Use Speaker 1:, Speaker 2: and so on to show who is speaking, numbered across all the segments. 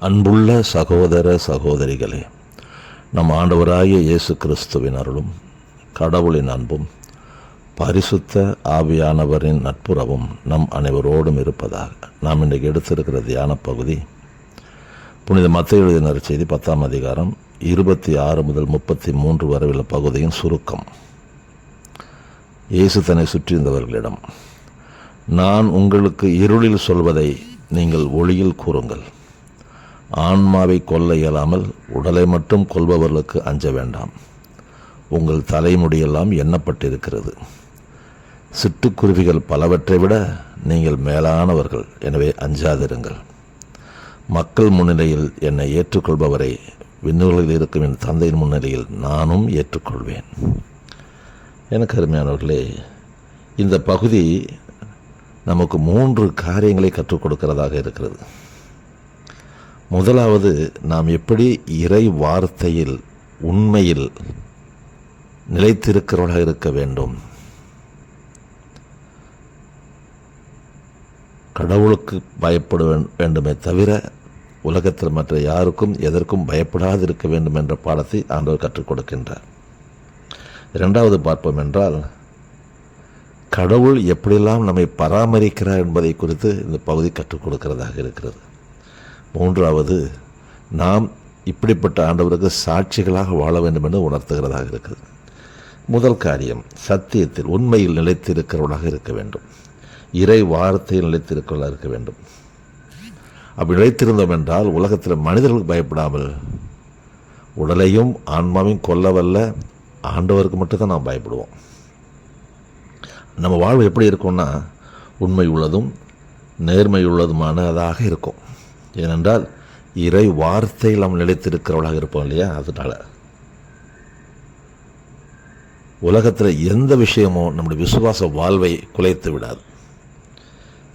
Speaker 1: அன்புள்ள சகோதர சகோதரிகளே, நம் ஆண்டவராகிய இயேசு கிறிஸ்துவின் அருளும் கடவுளின் அன்பும் பரிசுத்த ஆவியானவரின் நட்புறவும் நம் அனைவரோடும் இருப்பதாக. நாம் இன்றைக்கு எடுத்திருக்கிற தியான பகுதி புனித மத்தேயு எழுதின நற்செய்தி 10ஆம் அதிகாரம் 26 முதல் 33 வரை உள்ள பகுதியின் சுருக்கம். இயேசு தன்னை சுற்றியிருந்தவர்களிடம், நான் உங்களுக்கு இருளில் சொல்வதை நீங்கள் ஒளியில் கூறுங்கள். ஆன்மாவை கொல்ல இயலாமல் உடலை மட்டும் கொல்பவர்களுக்கு அஞ்ச வேண்டாம். உங்கள் தலைமுடியெல்லாம் எண்ணப்பட்டிருக்கிறது. சிட்டுக்குருவிகள் பலவற்றை விட நீங்கள் மேலானவர்கள், எனவே அஞ்சாதிருங்கள். மக்கள் முன்னிலையில் என்னை ஏற்றுக்கொள்பவரை விண்ணுலகில் இருக்கும் என் தந்தையின் முன்னிலையில் நானும் ஏற்றுக்கொள்வேன். எனக்கு அருமையானவர்களே, இந்த பகுதி நமக்கு 3 காரியங்களை கற்றுக் கொடுக்கிறதாக இருக்கிறது. முதலாவது, நாம் எப்படி இறை வார்த்தையில் உண்மையில் நிலைத்திருக்கிறவர்களாக இருக்க வேண்டும். கடவுளுக்கு பயப்பட வேண்டுமே தவிர உலகத்தில் மற்ற யாருக்கும் எதற்கும் பயப்படாது இருக்க வேண்டும் என்ற பாடத்தை ஆண்டவர் கற்றுக் கொடுக்கின்றார். இரண்டாவது பார்ப்போம் என்றால், கடவுள் எப்படியெல்லாம் நம்மை பராமரிக்கிறார் என்பதை குறித்து இந்த பகுதி கற்றுக் கொடுக்கிறதாக இருக்கிறது. மூன்றாவது, நாம் இப்படிப்பட்ட ஆண்டவருக்கு சாட்சிகளாக வாழ வேண்டும் என்று உணர்த்துகிறதாக இருக்கிறது. முதல் காரியம், சத்தியத்தில் உண்மையில் நிலைத்திருக்கிறவர்களாக இருக்க வேண்டும். இறை வார்த்தையில் நிலைத்திருக்கிறவர்களாக இருக்க வேண்டும். அப்படி நிலைத்திருந்தோம் என்றால் உலகத்தில் மனிதர்களுக்கு பயப்படாமல் உடலையும் ஆன்மாவையும் கொல்லவல்ல ஆண்டவருக்கு மட்டும்தான் நாம் பயப்படுவோம். நம்ம வாழ்வு எப்படி இருக்கும்னா, உண்மை உள்ளதும் நேர்மை உள்ளதுமானதாக இருக்கும். ஏனென்றால் இறை வார்த்தையில் நாம் நிலைத்திருக்கிறவர்களாக இருப்போம் இல்லையா? அதனால உலகத்தில் எந்த விஷயமும் நம்முடைய விசுவாச வாழ்வை குலைத்து விடாது.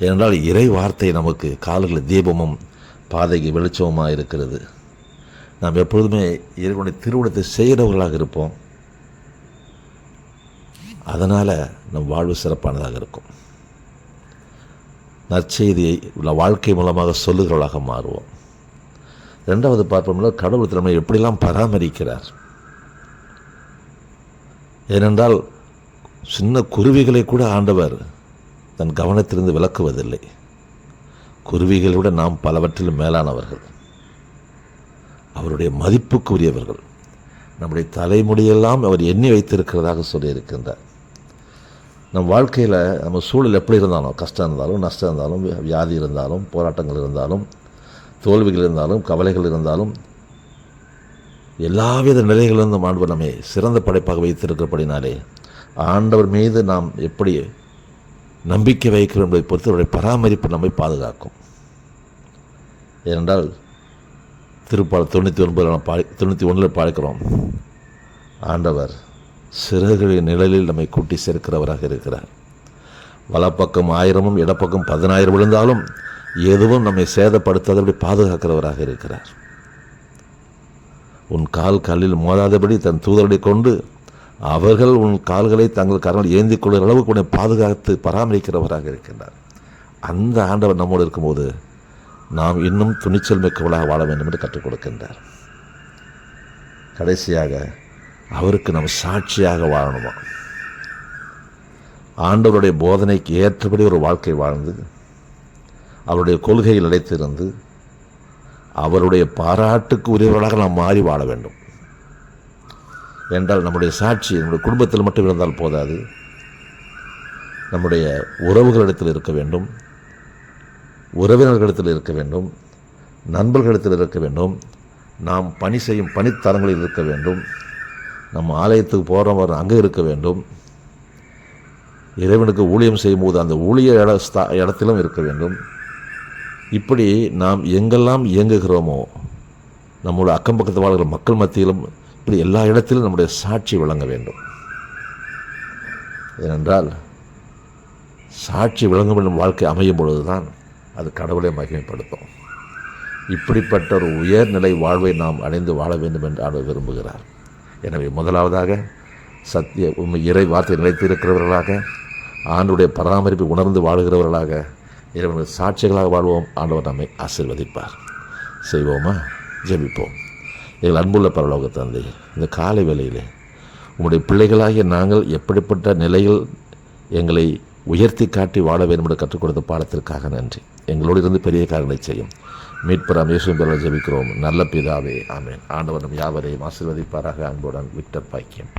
Speaker 1: ஏனென்றால் இறை வார்த்தை நமக்கு கால்களில் தீபமும் பாதைக்கு வெளிச்சமுமாக இருக்கிறது. நாம் எப்பொழுதுமே இறைவனுடைய திருவுளத்தை செய்கிறவர்களாக இருப்போம். அதனால் நம் வாழ்வு சிறப்பானதாக இருக்கும். நற்செய்தியை வாழ்க்கை மூலமாக சொல்லுகிறவர்களாக மாறுவோம். ரெண்டாவது பார்ப்போம்னா, கடவுள் நம்மை எப்படிலாம் பராமரிக்கிறார். ஏனென்றால் சின்ன குருவிகளை கூட ஆண்டவர் தன் கவனத்திலிருந்து விலக்குவதில்லை. குருவிகளை விட நாம் பலவற்றிலும் மேலானவர்கள், அவருடைய மதிப்புக்கு உரியவர்கள். நம்முடைய தலைமுடியெல்லாம் அவர் எண்ணி வைத்திருக்கிறதாக சொல்லியிருக்கின்றார். நம் வாழ்க்கையில் நம்ம சூழல் எப்படி இருந்தாலும், கஷ்டம் இருந்தாலும் நஷ்டம் இருந்தாலும் வியாதி இருந்தாலும் போராட்டங்கள் இருந்தாலும் தோல்விகள் இருந்தாலும் கவலைகள் இருந்தாலும் எல்லாவித நிலைகளிலிருந்தும் ஆண்டவர் நம்மை சிறந்த படைப்பாக வைத்திருக்கிறபடினாலே ஆண்டவர் மீது நாம் எப்படி நம்பிக்கை வைக்கிறோம் என்பதை பொறுத்து அவருடைய பராமரிப்பு நம்மை பாதுகாக்கும். ஏனென்றால் திருப்பாடல் 91 பார்க்கிறோம், ஆண்டவர் சிறகுகளின் நிழலில் நம்மை கூட்டி சேர்க்கிறவராக இருக்கிறார். வலப்பக்கம் 1000 இடப்பக்கம் 10,000 விழுந்தாலும் எதுவும் நம்மை சேதப்படுத்தாதபடி பாதுகாக்கிறவராக இருக்கிறார். உன் கால் கல்லில் மோதாதபடி தன் தூதரை கொண்டு அவர்கள் உன் கால்களை தங்கள் கரங்கள் ஏந்தி கொள்கிற அளவுக்கு உன்னை பாதுகாத்து பராமரிக்கிறவராக இருக்கின்றார். அந்த ஆண்டவர் நம்மோடு இருக்கும்போது நாம் இன்னும் துணிச்சல் மிக்கவளாக வாழ வேண்டும் என்று கற்றுக் கொடுக்கின்றார். கடைசியாக, அவருக்கு நம்ம சாட்சியாக வாழணுமா. ஆண்டவருடைய போதனைக்கு ஏற்றபடி ஒரு வாழ்க்கை வாழ்ந்து அவருடைய கொள்கையில் நிலைத்திருந்து அவருடைய பாராட்டுக்கு உரியவர்களாக நாம் மாறி வாழ வேண்டும். என்றால் நம்முடைய சாட்சி நம்முடைய குடும்பத்தில் மட்டும் இருந்தால் போதாது, நம்முடைய உறவுகளிடத்தில் இருக்க வேண்டும், உறவினர்களிடத்தில் இருக்க வேண்டும், நண்பர்களிடத்தில் இருக்க வேண்டும், நாம் பணி செய்யும் பணித்தலங்களில் இருக்க வேண்டும், நம்ம ஆலயத்துக்கு போகிறவங்க அங்கே இருக்க வேண்டும், இறைவனுக்கு ஊழியம் செய்யும்போது அந்த ஊழிய இடத்திலும் இருக்க வேண்டும். இப்படி நாம் எங்கெல்லாம் இயங்குகிறோமோ நம்முடைய அக்கம் பக்கத்து வாழ்கிற மக்கள் மத்தியிலும் இப்படி எல்லா இடத்திலும் நம்முடைய சாட்சி விளங்க வேண்டும். ஏனென்றால் சாட்சி விளங்க வேண்டும் வாழ்க்கை அமையும் பொழுது தான் அது கடவுளை மகிமைப்படுத்தும். இப்படிப்பட்ட ஒரு உயர்நிலை வாழ்வை நாம் அடைந்து வாழ வேண்டும் என்று ஆண்டவர் விரும்புகிறார். எனவே முதலாவதாக சத்திய உண்மை இறை வார்த்தை நிலைத்திருக்கிறவர்களாக, ஆண்டுடைய பராமரிப்பை உணர்ந்து வாழுகிறவர்களாக, இறைவனுடைய சாட்சிகளாக வாழ்வோம். ஆண்டவர் நம்மை ஆசீர்வதிப்பார். செய்வோமா? ஜெபிப்போம். எங்கள் அன்புள்ள பரலோக தந்தை, இந்த காலை வேளையிலே உம்முடைய பிள்ளைகளாகிய நாங்கள் எப்படிப்பட்ட நிலையில் எங்களை உயர்த்தி காட்டி வாழ வேண்டும் என்று கற்றுக் கொடுத்த பாடத்திற்காக நன்றி. எங்களோடு இருந்து பெரிய காரியங்களை செய்யும். மீட்பராம் இயேசுவின் பெயரில் ஜெபிக்கிறோம் நல்ல பிதாவே, ஆமென். ஆண்டவர் நம் யாவரையும் ஆசீர்வதிப்பாராக. அன்புடன் விக்டர் பாக்கியம்.